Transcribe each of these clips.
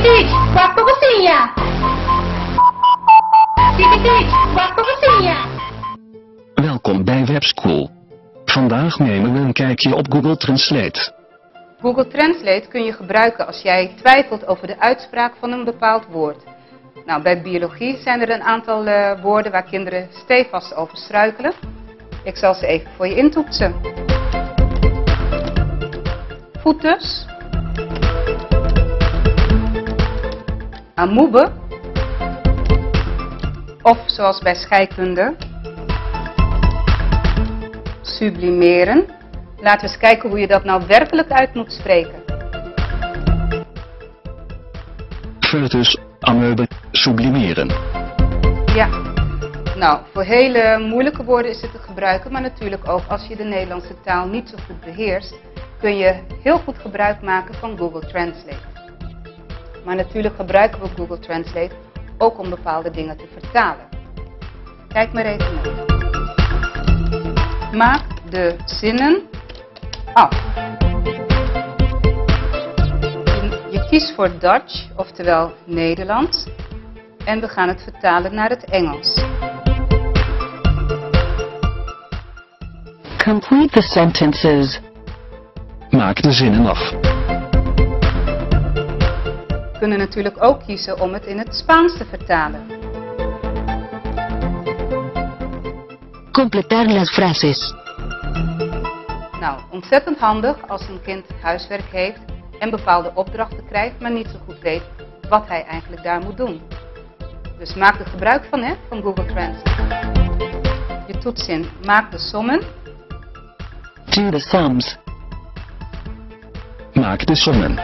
Titi, waktu papacinha. Titi, waktu papacinha. Welkom bij Webschool. Vandaag nemen we een kijkje op Google Translate. Google Translate kun je gebruiken als jij twijfelt over de uitspraak van een bepaald woord. Nou, bij biologie zijn er een aantal woorden waar kinderen stevast over struikelen. Ik zal ze even voor je intoetsen. Voetus. Amoebe. Of zoals bij scheikunde. Sublimeren. Laten we eens kijken hoe je dat nou werkelijk uit moet spreken. Foetus, amoebe, sublimeren. Ja, nou, voor hele moeilijke woorden is het te gebruiken, maar natuurlijk ook als je de Nederlandse taal niet zo goed beheerst, kun je heel goed gebruik maken van Google Translate. Maar natuurlijk gebruiken we Google Translate ook om bepaalde dingen te vertalen. Kijk maar even mee. Maak de zinnen af. Je kiest voor Dutch, oftewel Nederlands, en we gaan het vertalen naar het Engels. Complete the sentences. Maak de zinnen af. We kunnen natuurlijk ook kiezen om het in het Spaans te vertalen. Completar las frases. Nou, ontzettend handig als een kind huiswerk heeft en bepaalde opdrachten krijgt, maar niet zo goed weet wat hij eigenlijk daar moet doen. Dus maak er gebruik van Google Translate. Je toetszin maak de sommen. Do the sums. Maak de sommen.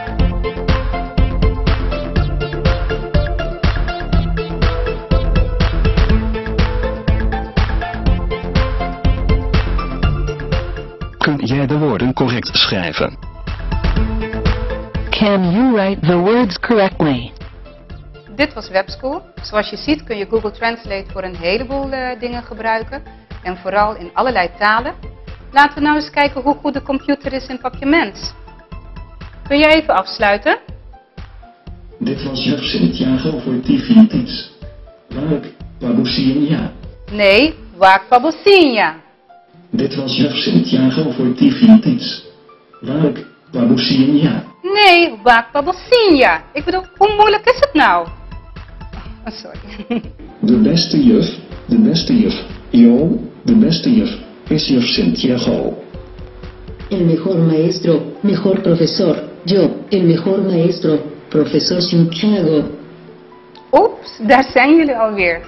Kun jij de woorden correct schrijven? Can you write the words correctly? Dit was Webschool. Zoals je ziet kun je Google Translate voor een heleboel dingen gebruiken. En vooral in allerlei talen. Laten we nou eens kijken hoe goed de computer is in papiaments. Kun jij even afsluiten? Dit was juf Santiago voor TV Kids. Waak, babucinha. Nee, waak babucinha. Dit was juf Santiago voor TV Kids. Waak, babucinha. Nee, waak babucinha. Ik bedoel, hoe moeilijk is het nou? Oh, sorry. De beste juf. Yo, de beste juf is juf Santiago. El mejor maestro, mejor profesor. Yo, el mejor maestro, profesor Santiago. Oeps, daar zijn jullie alweer.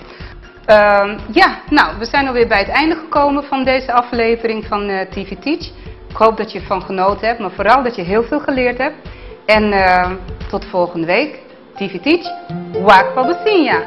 Ja, nou, we zijn alweer bij het einde gekomen van deze aflevering van TV Teach. Ik hoop dat je ervan genoten hebt, maar vooral dat je heel veel geleerd hebt. En tot volgende week. TV Teach, waak babucinha.